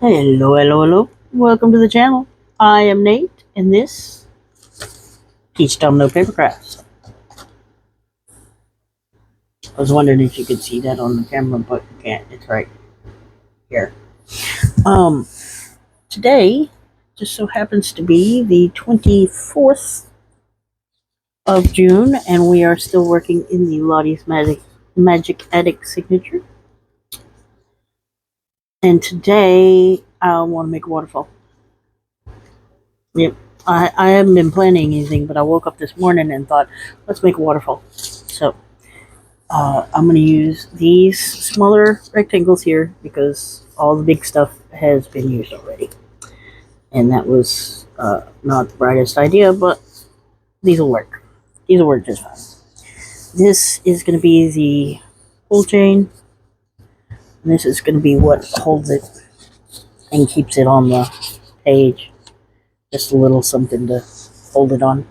Hello, hello, hello. Welcome to the channel. I am Nate, and this Teach Domino Paper Crafts. I was wondering if you could see that on the camera, but you can't. It's right here. Um, Today just so happens to be the 24th of June, and we are still working in the Lottie's Magic Attic signature. And today I want to make a waterfall. Yep. I haven't been planning anything, but I woke up this morning and thought, let's make a waterfall. So I'm going to use these smaller rectangles here because all the big stuff has been used already. And that was not the brightest idea, but these will work. These will work just fine. This is going to be the pull chain. And this is going to be what holds it and keeps it on the page. Just a little something to hold it on.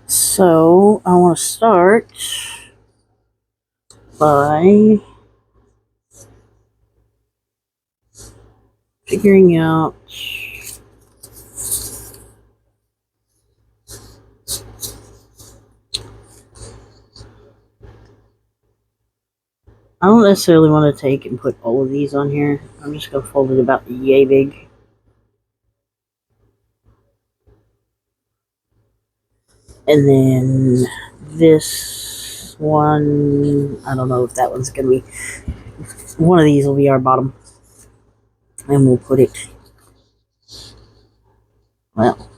So I want to start by figuring out I don't necessarily want to take and put all of these on here. I'm just going to fold it about yay big. And then this one, I don't know if that one's going to be, one of these will be our bottom. And we'll put it, well,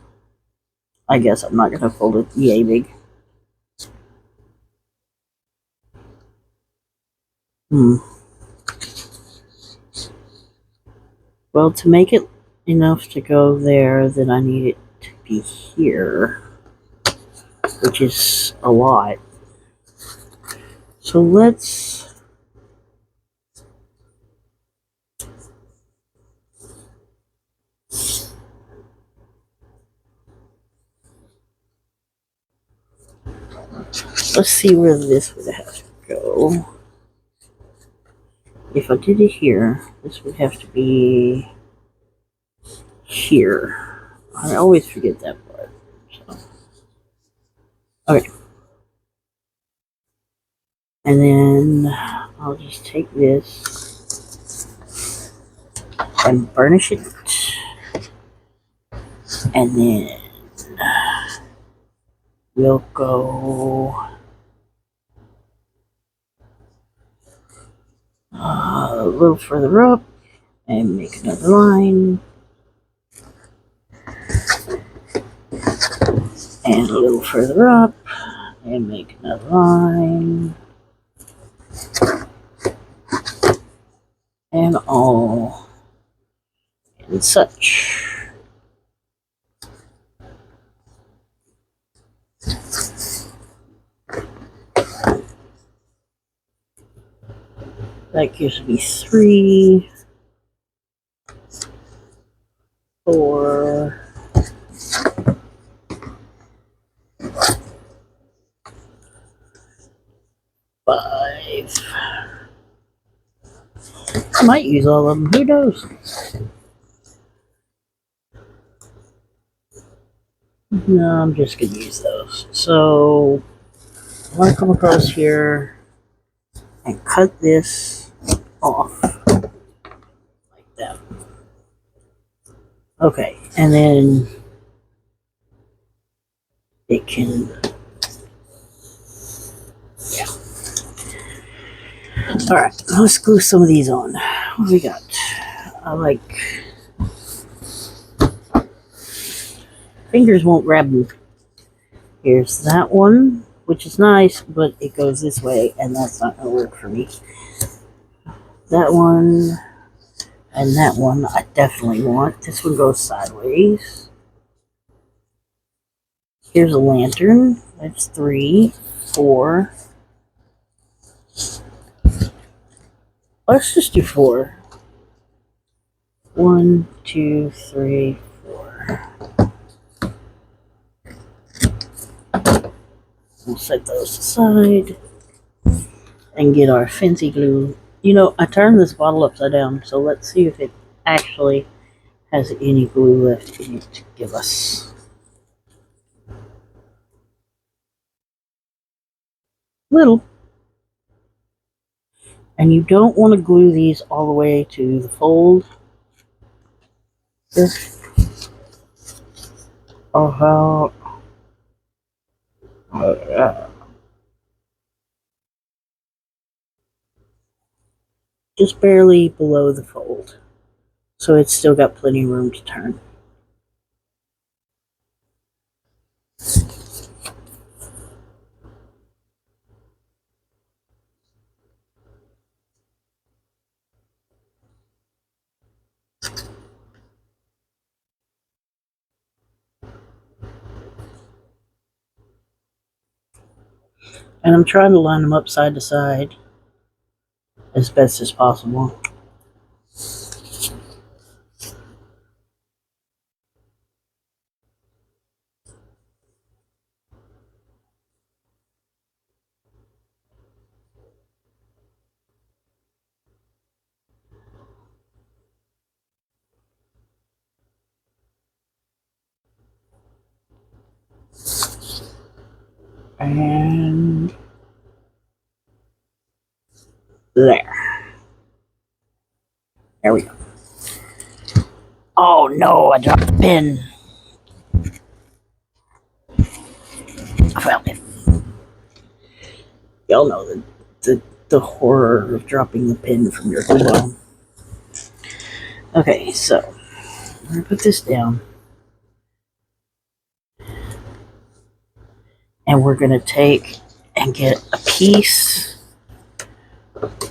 I guess I'm not going to fold it yay big. Well, to make it enough to go there, then I need it to be here, which is a lot. So let's see where this would have to go. If I did it here, this would have to be here. I always forget that part. So. Okay. And then I'll just take this and burnish it. And then we'll go a little further up and make another line. And a little further up and make another line. And all and such. That gives me 3, 4, 5. I might use all of them. Who knows? No, I'm just going to use those. So I want to come across here and cut this off like that. Okay, and then it can, yeah. Alright, let's glue some of these on. What do we got? I like, fingers won't grab them. Here's that one, which is nice, but it goes this way, and that's not going to work for me. That one, and that one I definitely want. This one goes sideways. Here's a lantern. That's 3, 4. Let's just do 4. 1, 2, 3, 4. We'll set those aside and get our fancy glue. You know, I turned this bottle upside down, so let's see if it actually has any glue left in it to give us. Little. And you don't want to glue these all the way to the fold. Or how. Just barely below the fold. So it's still got plenty of room to turn. And I'm trying to line them up side to side as best as possible. And there. There we go. Oh no, I dropped the pin. I found it. Y'all know the horror of dropping the pin from your glue. Okay, so I'm going to put this down. And we're going to take and get a piece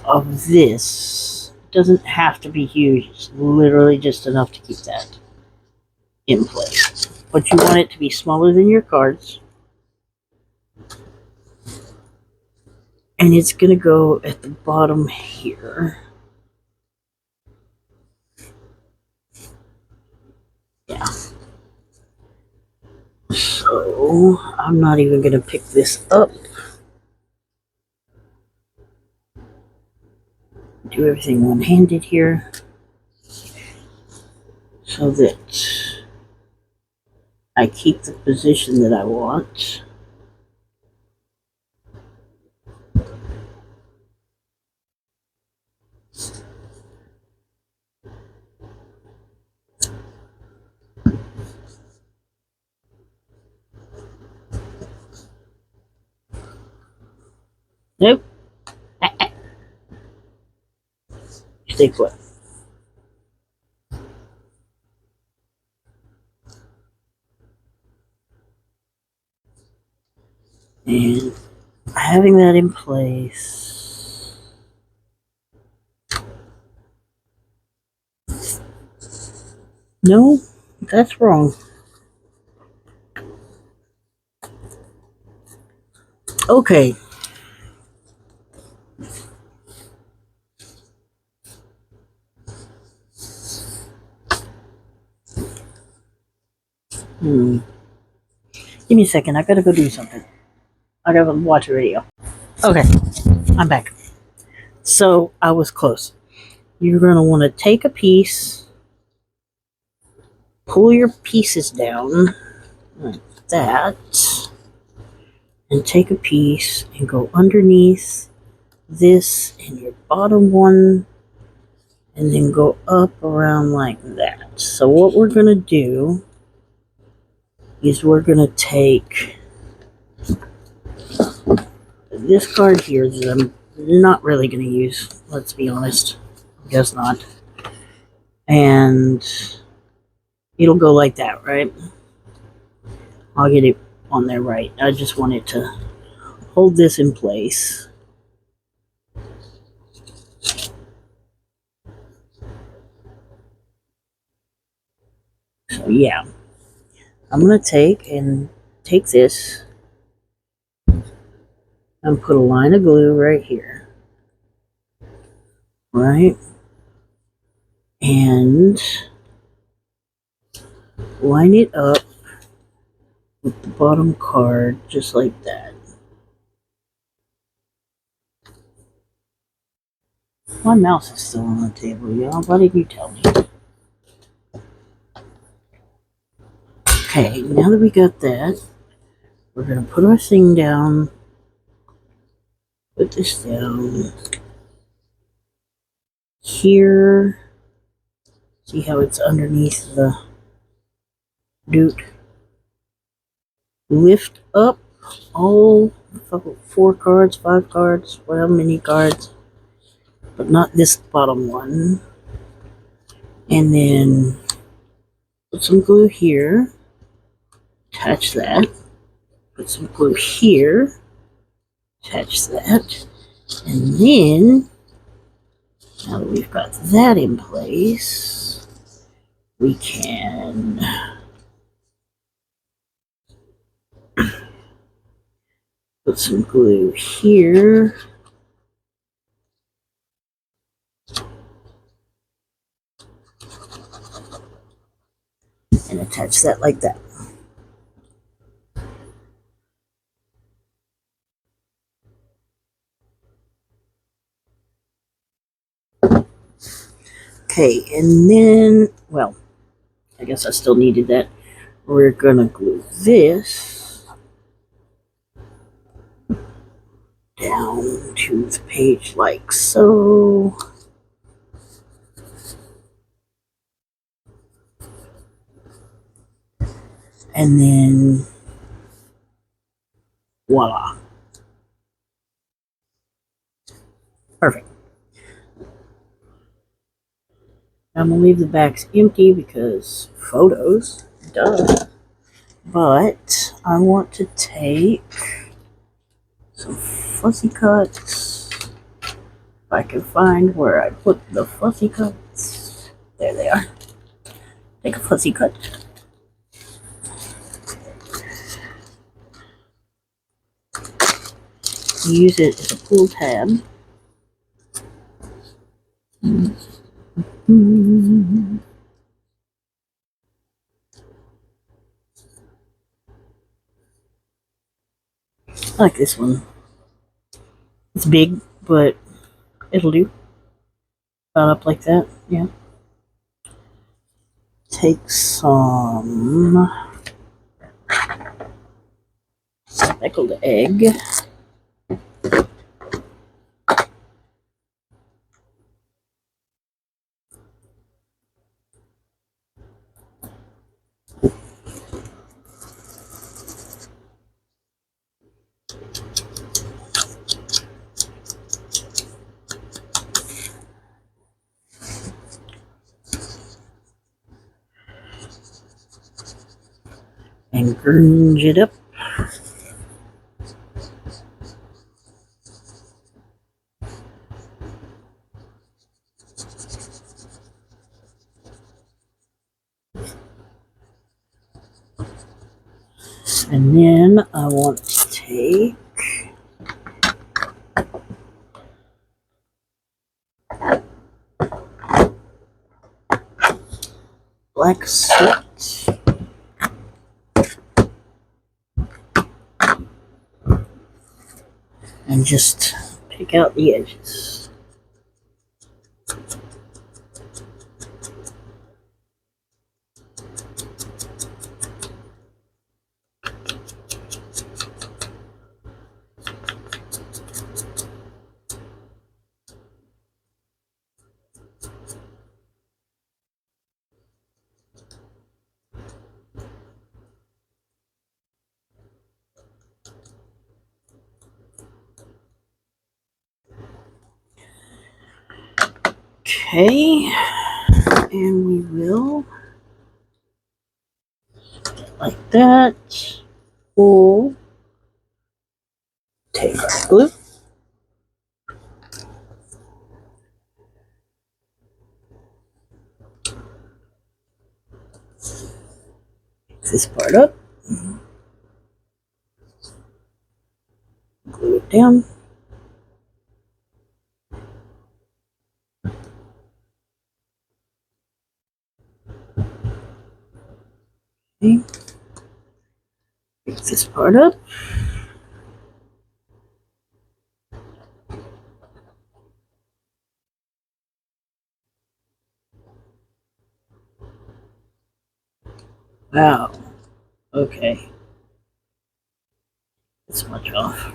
of this. It doesn't have to be huge. It's literally just enough to keep that in place. But you want it to be smaller than your cards. And it's going to go at the bottom here. Yeah. So I'm not even going to pick this up. Do everything one-handed here so that I keep the position that I want. Nope. Stay put. And having that in place. No, that's wrong. Okay. Give me a second. I gotta go do something. I gotta watch a video. Okay, I'm back. So I was close. You're gonna want to take a piece, pull your pieces down like that, and take a piece and go underneath this and your bottom one, and then go up around like that. So what we're gonna do is we're gonna take this card here that I'm not really gonna use, let's be honest. I guess not. And it'll go like that, right? I'll get it on there right. I just want it to hold this in place. So yeah, I'm gonna take this and put a line of glue right here, right? And line it up with the bottom card just like that. My mouse is still on the table, y'all. Why didn't you tell me? Okay, now that we got that, we're going to put our thing down. Put this down here. See how it's underneath the doot. Lift up all 4 cards, 5 cards, whatever many cards, but not this bottom one. And then put some glue here. Attach that. Put some glue here. Attach that. And then, now that we've got that in place, we can put some glue here. And attach that like that. Okay, and then, well, I guess I still needed that. We're gonna glue this down to the page like so. And then, voila. Perfect. I'm gonna leave the backs empty because photos, duh. But I want to take some fussy cuts. If I can find where I put the fussy cuts. There they are. Take a fussy cut. Use it as a pull tab. I like this one. It's big, but it'll do. About up like that, yeah. Take some speckled egg. And grunge it up. And then I want to take black soot and just pick out the edges. Okay, and we will, like that, pull, take our glue, pick this part up, glue it down. Okay. Pick this part up. Wow, Okay. This much off.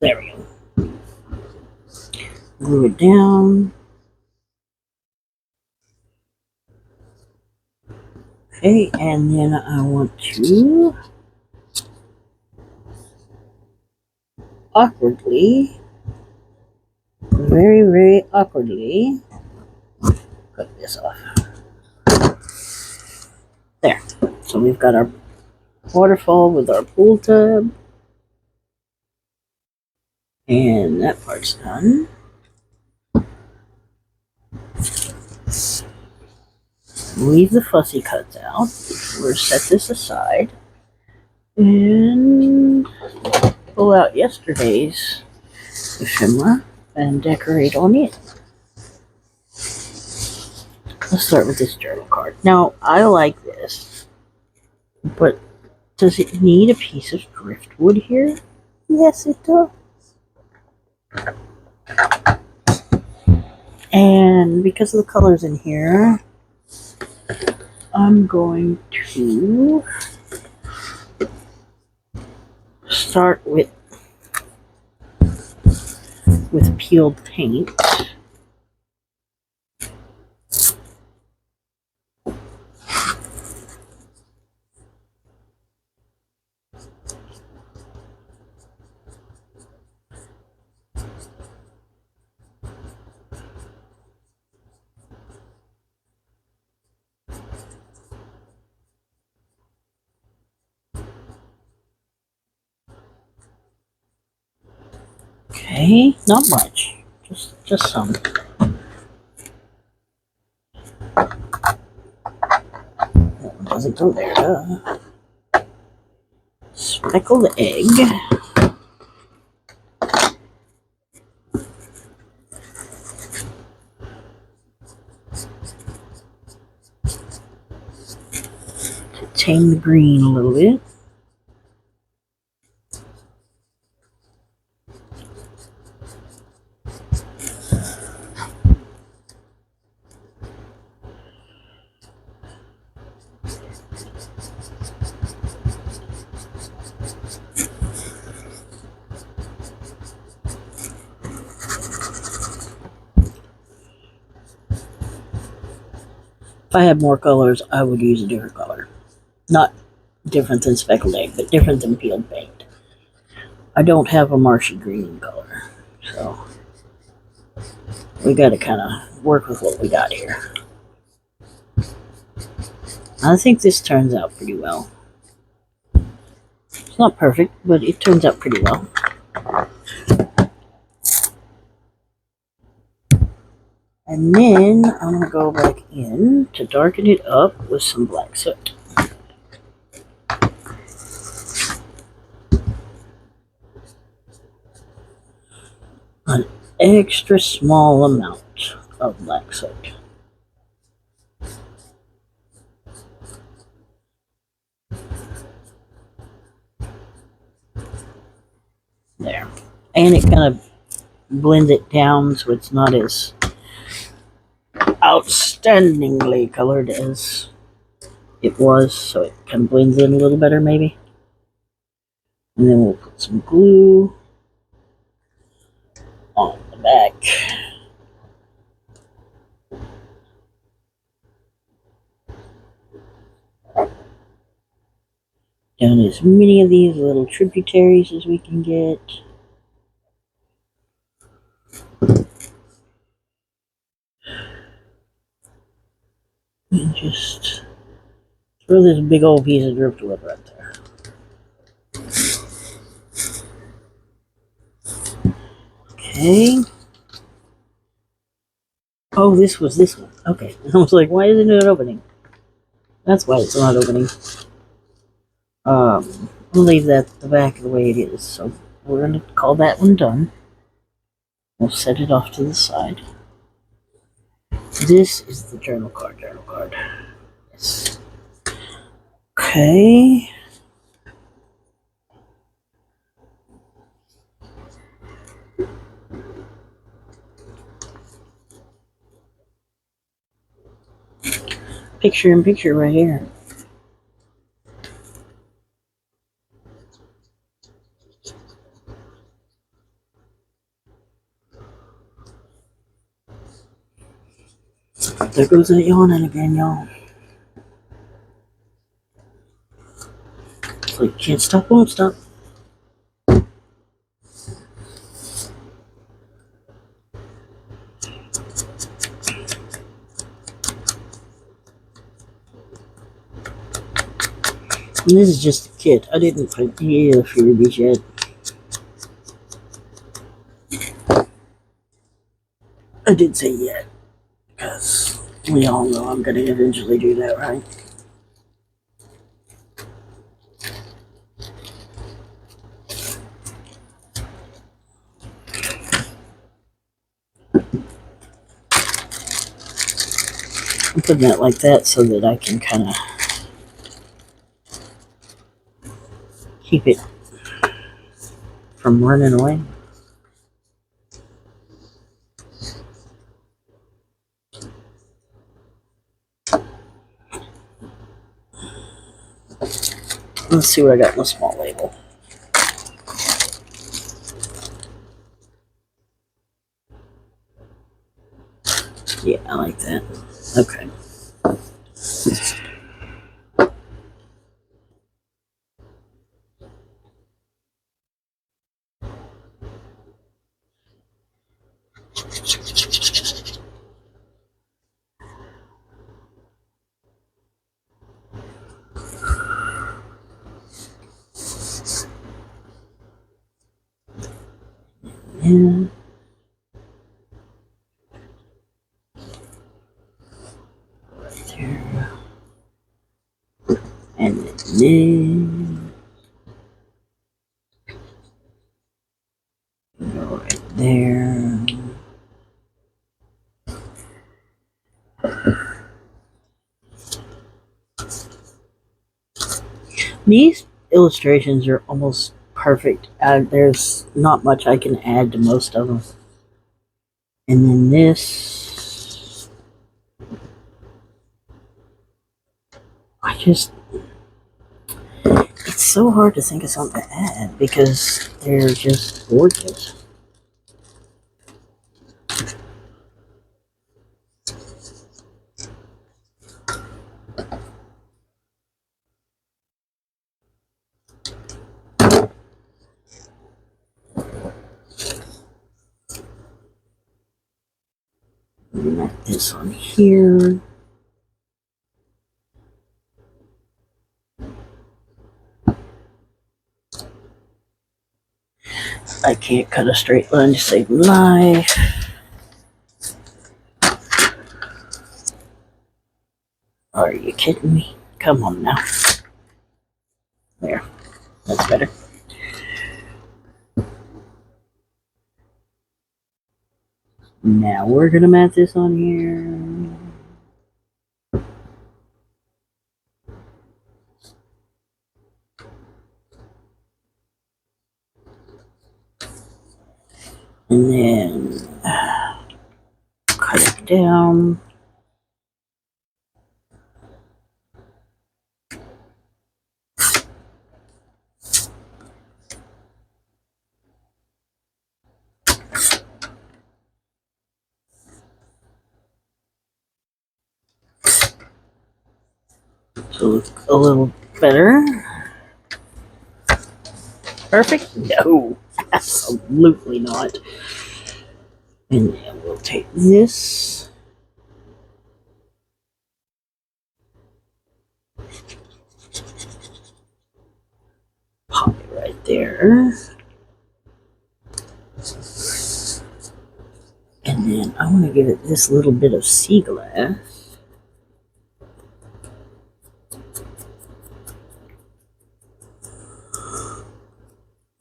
There we go. Glue it down. Okay, and then I want to awkwardly, very, very awkwardly, cut this off. There. So we've got our waterfall with our pool tub. And that part's done. Leave the fussy cuts out. We'll set this aside. And pull out yesterday's ephemera and decorate on it. Let's start with this journal card. Now, I like this, but does it need a piece of driftwood here? Yes, it does. And because of the colors in here, I'm going to start with peeled paint. Okay, not much, just some. That one doesn't go there. Speckle the egg. To tame the green a little bit. If I had more colors, I would use a different color. Not different than speckled egg, but different than peeled paint. I don't have a marshy green color, so we got to kind of work with what we got here. I think this turns out pretty well. It's not perfect, but it turns out pretty well. And then I'm going to go back in to darken it up with some black soot. An extra small amount of black soot. There. And it kind of blends it down so it's not as outstandingly colored as it was, so it kind of blends in a little better maybe. And then we'll put some glue on the back. Down as many of these little tributaries as we can get. And just throw this big old piece of driftwood right there. Okay. Oh, this was this one. Okay. I was like, why isn't it opening? That's why it's not opening. I'll leave that the back the way it is. So we're going to call that one done. We'll set it off to the side. This is the journal card. Yes. Okay. picture in picture right here. There goes that yawning again, y'all. It's like, can't stop, won't stop. And this is just a kit. I didn't put the freebies yet. I did say yet, because we all know I'm going to eventually do that, right? I'm putting it like that so that I can kind of keep it from running away. Let's see what I got in the small label. Yeah, I like that. Okay. Yeah. Right there. And then go right there. These illustrations are almost perfect. There's not much I can add to most of them. And then this, it's so hard to think of something to add because they're just gorgeous. Let this on here. I can't cut a straight line to save my life. Are you kidding me? Come on now. There. That's better. Now we're gonna mat this on here. And then cut it down. So look a little better. Perfect? No, absolutely not. And then we'll take this. Pop it right there. And then I want to give it this little bit of sea glass.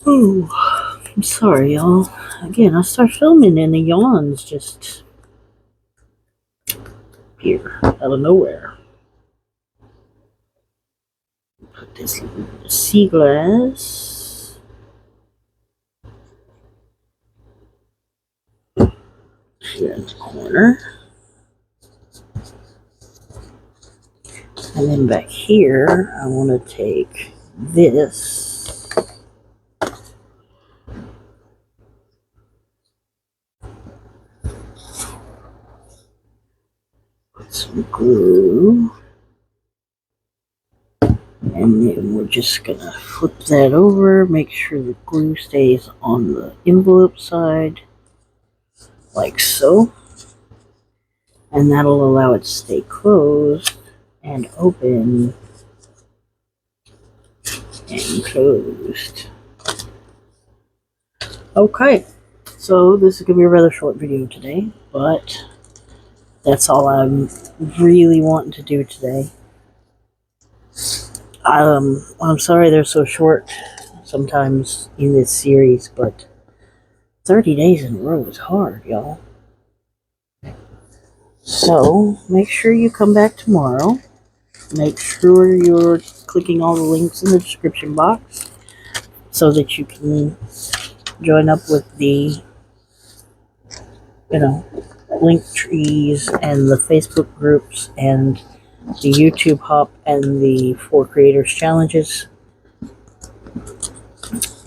Oh, I'm sorry, y'all. Again, I start filming and the yawns just appear out of nowhere. Put this little bit of sea glass here in the corner. And then back here, I want to take this. Put some glue. And then we're just going to flip that over, make sure the glue stays on the envelope side, like so. And that'll allow it to stay closed and open and closed. Okay, so this is going to be a rather short video today, but that's all I'm really wanting to do today. I'm sorry they're so short sometimes in this series, but 30 days in a row is hard, y'all. So, make sure you come back tomorrow. Make sure you're clicking all the links in the description box so that you can join up with the, link trees and the Facebook groups and the YouTube Hop and the 4 Creators Challenges.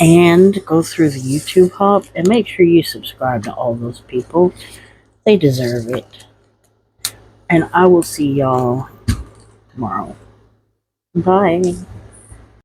And go through the YouTube Hop and make sure you subscribe to all those people. They deserve it. And I will see y'all tomorrow. Bye.